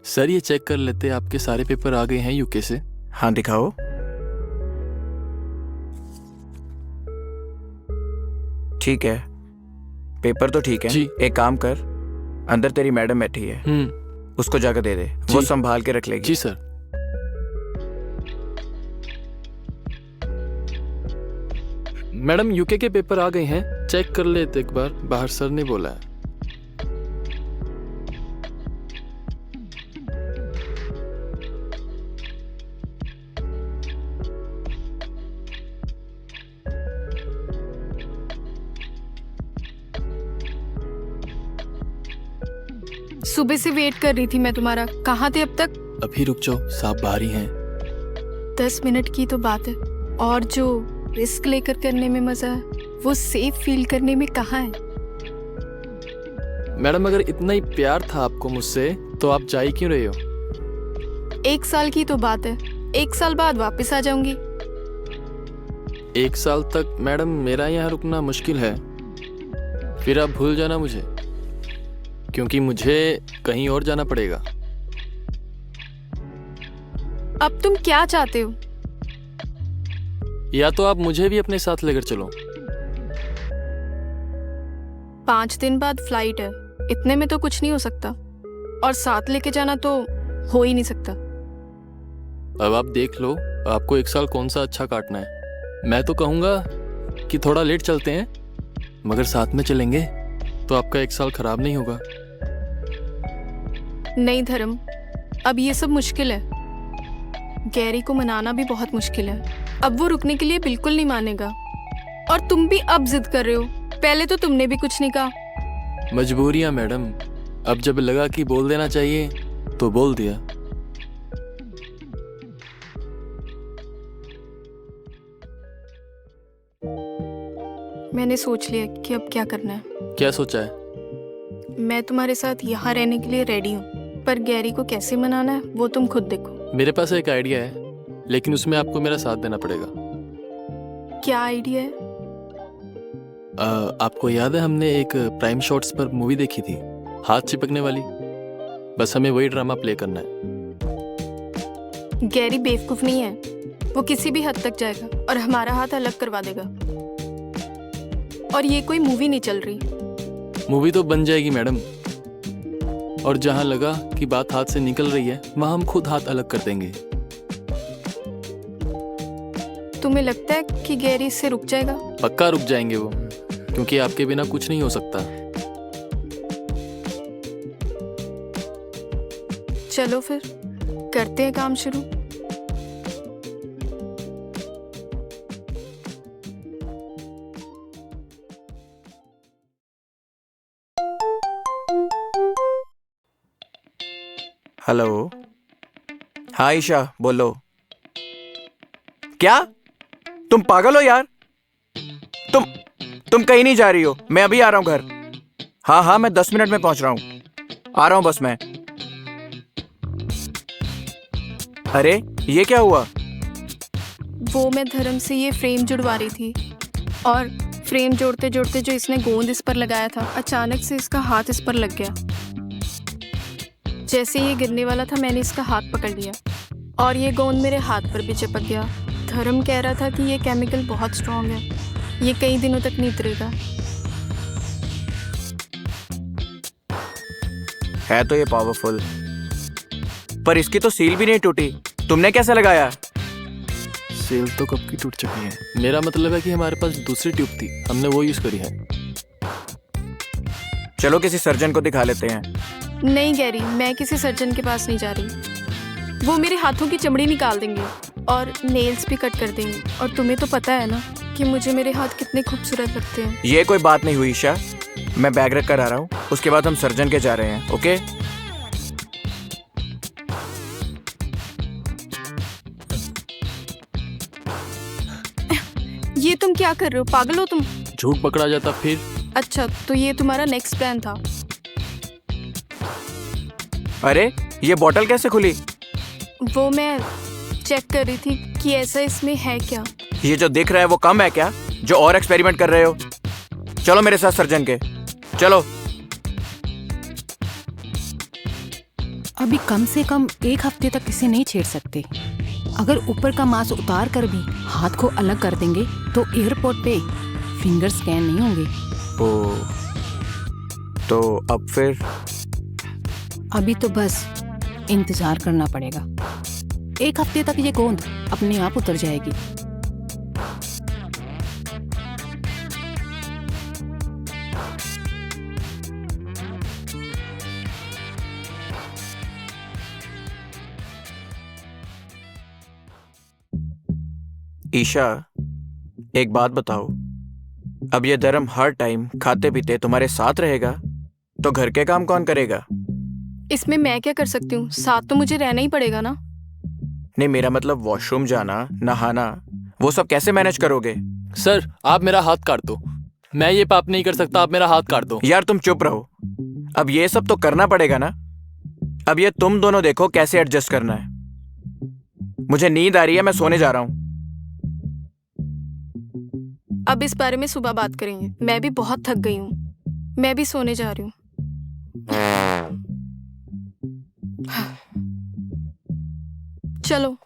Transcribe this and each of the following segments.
Sir ये check कर लेते, आपके सारे पेपर आ गए हैं यूके से। हाँ दिखाओ। ठीक है, पेपर तो ठीक है जी। एक काम कर, अंदर तेरी मैडम बैठी है, उसको जाकर दे दे, वो जी। संभाल के रख लेगी। जी सर। मैडम यूके के पेपर आ गए हैं, चेक कर लेते एक बार, बाहर सर ने बोला है। सुबह से वेट कर रही थी मैं तुम्हारा, कहाँ थे अब तक? अभी रुक जाओ, साहब बाहर ही हैं। 10 मिनट की तो बात है, और जो रिस्क लेकर करने में मजा है वो सेफ फील करने में कहाँ है? मैडम अगर इतना ही प्यार था आपको मुझसे तो आप जा ही क्यों रहे हो? 1 साल की तो बात है, 1 साल बाद वापस आ जाऊंगी। 1 साल तक मैडम मेरा यहाँ रुकना मुश्किल है, फिर आप भूल जाना मुझे, क्योंकि मुझे कहीं और जाना पड़ेगा। अब तुम क्या चाहते हो? या तो आप मुझे भी अपने साथ लेकर चलो। 5 दिन बाद फ्लाइट है, इतने में तो कुछ नहीं हो सकता, और साथ लेके जाना तो हो ही नहीं सकता। अब आप देख लो, आपको 1 साल कौन सा अच्छा काटना है। मैं तो कहूँगा कि थोड़ा लेट चलते हैं, मगर साथ में चलेंगे तो आपका 1 साल खराब नहीं होगा। नहीं धर्म, अब ये सब मुश्किल है। गैरी को मनाना भी बहुत मुश्किल है, अब वो रुकने के लिए बिल्कुल नहीं मानेगा, और तुम भी अब जिद कर रहे हो, पहले तो तुमने भी कुछ नहीं कहा। मजबूरियां मैडम, अब जब लगा कि बोल देना चाहिए तो बोल दिया। मैंने सोच लिया कि अब क्या करना है। क्या सोचा है? मैं तुम्हारे साथ यहाँ रहने के लिए रेडी हूँ, पर गैरी को कैसे मनाना है वो तुम खुद देखो। मेरे पास एक आइडिया है, लेकिन उसमें आपको मेरा साथ देना पड़ेगा। क्या आइडिया है? आपको याद है हमने एक प्राइम शॉट्स पर मूवी देखी थी, हाथ चिपकने वाली? बस हमें वही ड्रामा प्ले करना है। गैरी बेवकूफ नहीं है, वो किसी भी हद तक जाएगा और हमारा हाथ अलग करवा देगा। और ये कोई मूवी नहीं चल रही। मूवी तो बन जाएगी मैडम, और जहां लगा कि बात हाथ से निकल रही है वहां हम खुद हाथ अलग कर देंगे। तुम्हें लगता है कि गैरी इससे रुक जाएगा? पक्का रुक जाएंगे वो, क्योंकि आपके बिना कुछ नहीं हो सकता। चलो फिर करते हैं काम शुरू। हेलो, हाँ ईशा बोलो। क्या तुम पागल हो यार? तुम कहीं नहीं जा रही हो, मैं अभी आ रहा हूँ घर। हाँ मैं 10 मिनट में पहुंच रहा हूँ, आ रहा हूँ बस मैं। अरे ये क्या हुआ? वो मैं धर्म से ये फ्रेम जुड़वा रही थी, और फ्रेम जोड़ते जोड़ते जो इसने गोंद इस पर लगाया था, अचानक से इसका हाथ इस पर लग गया। जैसे ये गिरने वाला था मैंने इसका हाथ पकड़ लिया, और ये गोंद मेरे हाथ पर भी चिपक गया। धर्म कह रहा था कि ये केमिकल बहुत स्ट्रॉन्ग है, ये कई दिनों तक नहीं उतरेगा। है तो ये पावरफुल, पर इसकी तो सील भी नहीं टूटी, तुमने कैसे लगाया? सेल तो कब की टूट चुकी है। मेरा मतलब है कि हमारे पास दूसरी ट्यूब थी, हमने वो यूज करी है। चलो किसी सर्जन को दिखा लेते हैं। नहीं गैरी, मैं किसी सर्जन के पास नहीं जा रही। वो मेरे हाथों की चमड़ी निकाल देंगे और नेल्स भी कट कर देंगे, और तुम्हें तो पता है ना कि मुझे मेरे हाथ कितने खूबसूरत लगते हैं। ये कोई बात नहीं हुई ईशा, मैं बैग रख कर आ रहा हूँ, उसके बाद हम सर्जन के जा रहे हैं। ओके? ये तुम क्या कर रहे हो, पागल हो तुम? झूठ पकड़ा जाता फिर? अच्छा, तो ये तुम्हारा नेक्स्ट प्लान था? अरे ये बोतल कैसे खुली? वो मैं चेक कर रही थी कि ऐसा इसमें है क्या। ये जो दिख रहा है वो कम है क्या, जो और एक्सपेरिमेंट कर रहे हो? चलो मेरे साथ सर्जन के, चलो। अभी कम से कम 1 हफ्ते तक इसे नहीं छेड़ सकते। अगर ऊपर का मांस उतार कर भी हाथ को अलग कर देंगे तो एयरपोर्ट पे फिंगर स्कैन नहीं होंगे। ओ, तो अब फिर? अभी तो बस इंतजार करना पड़ेगा। 1 हफ्ते तक ये गोंद अपने आप उतर जाएगी। ईशा, एक बात बताओ, अब ये धर्म हर टाइम खाते पीते तुम्हारे साथ रहेगा तो घर के काम कौन करेगा? इसमें मैं क्या कर सकती हूँ? साथ तो मुझे रहना ही पड़ेगा ना। नहीं, मेरा मतलब वॉशरूम जाना, नहाना, वो सब कैसे मैनेज करोगे? सर आप मेरा हाथ काट दो, मैं ये पाप नहीं कर सकता, आप मेरा हाथ काट दो। यार तुम चुप रहो, अब ये सब तो करना पड़ेगा ना। अब ये तुम दोनों देखो कैसे एडजस्ट करना है। मुझे नींद आ रही है, मैं सोने जा रहा हूँ। अब इस बारे में सुबह बात करेंगे। मैं भी बहुत थक गई हूँ, मैं भी सोने जा रही हूँ। चलो।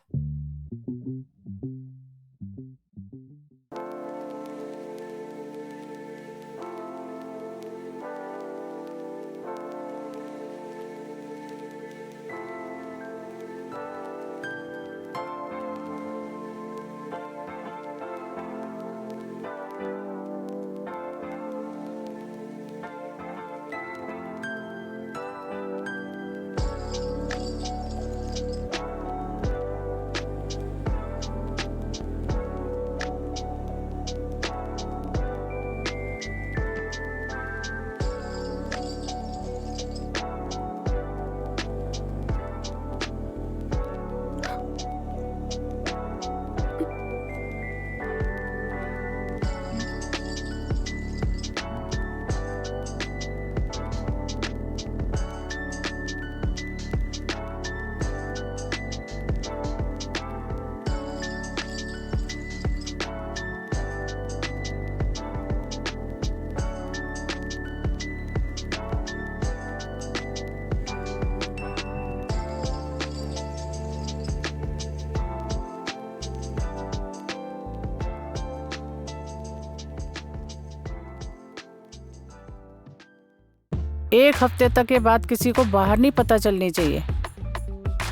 एक हफ्ते तक ये बात किसी को बाहर नहीं पता चलनी चाहिए,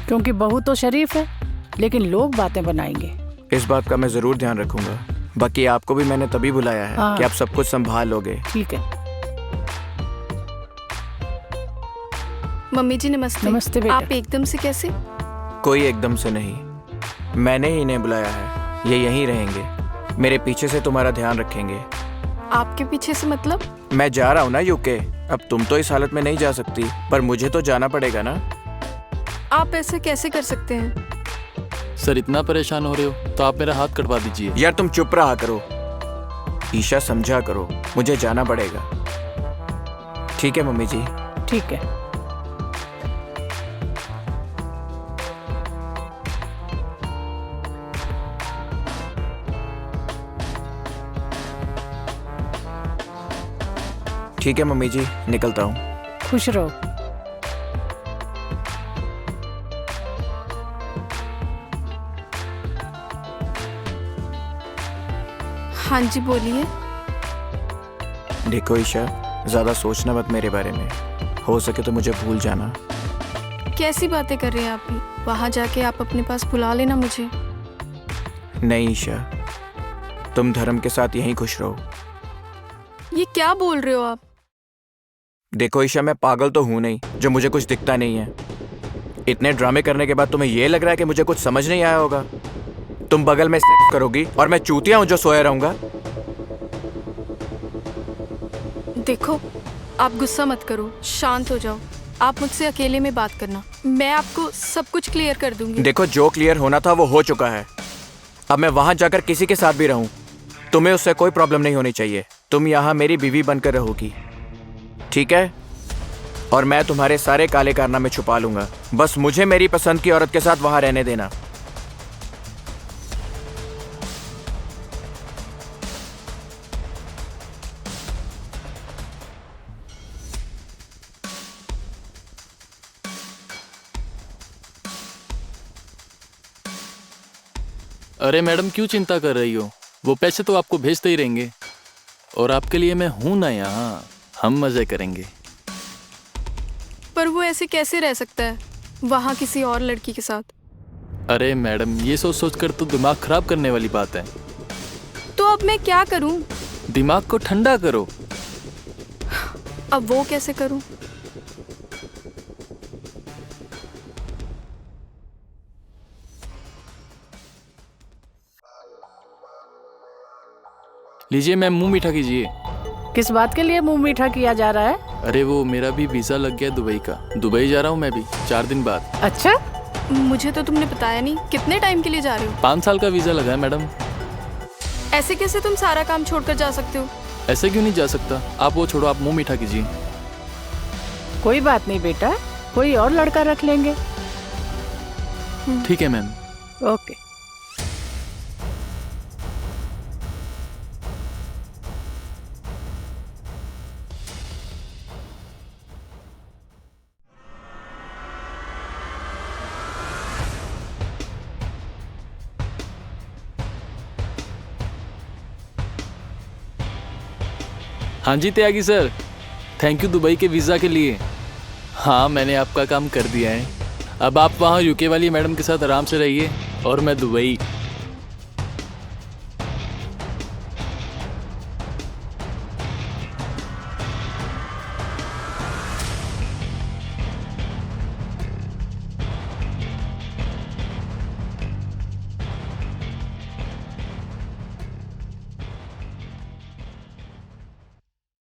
क्योंकि बहू तो शरीफ है लेकिन लोग बातें बनाएंगे। इस बात का मैं जरूर ध्यान रखूंगा। बाकी आपको भी मैंने तभी बुलाया है हाँ। कि आप सब कुछ संभाल लोगे। ठीक है। मम्मी जी नमस्ते। नमस्ते बेटा। आप एकदम से कैसे? कोई एकदम से नहीं, मैंने ही इन्हें बुलाया है। ये यहीं रहेंगे, मेरे पीछे से तुम्हारा ध्यान रखेंगे। आपके पीछे से मतलब? मैं जा रहा हूँ ना यूके। अब तुम तो इस हालत में नहीं जा सकती, पर मुझे तो जाना पड़ेगा ना। आप ऐसा कैसे कर सकते हैं? सर इतना परेशान हो रहे हो तो आप मेरा हाथ कटवा दीजिए। यार तुम चुप रहा करो। ईशा समझा करो, मुझे जाना पड़ेगा। ठीक है मम्मी जी। ठीक है। ठीक है मम्मी जी, निकलता हूँ। खुश रहो। हाँ जी बोलिए। देखो ईशा, ज्यादा सोचना मत मेरे बारे में। हो सके तो मुझे भूल जाना। कैसी बातें कर रहे हैं आप भी? वहां जाके आप अपने पास बुला लेना मुझे। नहीं ईशा, तुम धर्म के साथ यहीं खुश रहो। ये क्या बोल रहे हो आप? देखो ईशा, मैं पागल तो हूं नहीं जो मुझे कुछ दिखता नहीं है। इतने ड्रामे करने के बाद तुम्हें यह लग रहा है कि मुझे कुछ समझ नहीं आया होगा? तुम बगल में सेक्स करोगी और मैं चूतिया हूं जो सोया रहूंगा? देखो, आप गुस्सा मत करो, शांत हो जाओ। आप मुझसे अकेले में बात करना, मैं आपको सब कुछ क्लियर कर दूंगी। देखो, जो क्लियर होना था वो हो चुका है। अब मैं वहां जाकर किसी के साथ भी रहूं, तुम्हें उससे कोई प्रॉब्लम नहीं होनी चाहिए। तुम यहाँ मेरी बीवी बनकर रहोगी, ठीक है? और मैं तुम्हारे सारे काले कारनामे छुपा लूंगा। बस मुझे मेरी पसंद की औरत के साथ वहां रहने देना। अरे मैडम क्यों चिंता कर रही हो, वो पैसे तो आपको भेजते ही रहेंगे। और आपके लिए मैं हूं ना यहाँ, हम मजे करेंगे। पर वो ऐसे कैसे रह सकता है वहाँ किसी और लड़की के साथ? अरे मैडम ये सोच सोच कर तो दिमाग खराब करने वाली बात है। तो अब मैं क्या करूँ? दिमाग को ठंडा करो। अब वो कैसे करूँ? लीजिए मैम, मुंह मीठा कीजिए। किस बात के लिए मुंह मीठा किया जा रहा है? अरे वो मेरा भी वीजा लग गया दुबई का। दुबई जा रहा हूँ मैं भी 4 दिन बाद। अच्छा, मुझे तो तुमने बताया नहीं, कितने टाइम के लिए जा रहे हो? 5 साल का वीजा लगा है मैडम। ऐसे कैसे तुम सारा काम छोड़कर जा सकते हो? ऐसे क्यों नहीं जा सकता? आप वो छोड़ो, आप मुंह मीठा कीजिए। कोई बात नहीं बेटा, कोई और लड़का रख लेंगे। ठीक है मैम। ओके। हाँ जी त्यागी सर, थैंक यू दुबई के वीज़ा के लिए। हाँ मैंने आपका काम कर दिया है। अब आप वहाँ यूके वाली मैडम के साथ आराम से रहिए और मैं दुबई।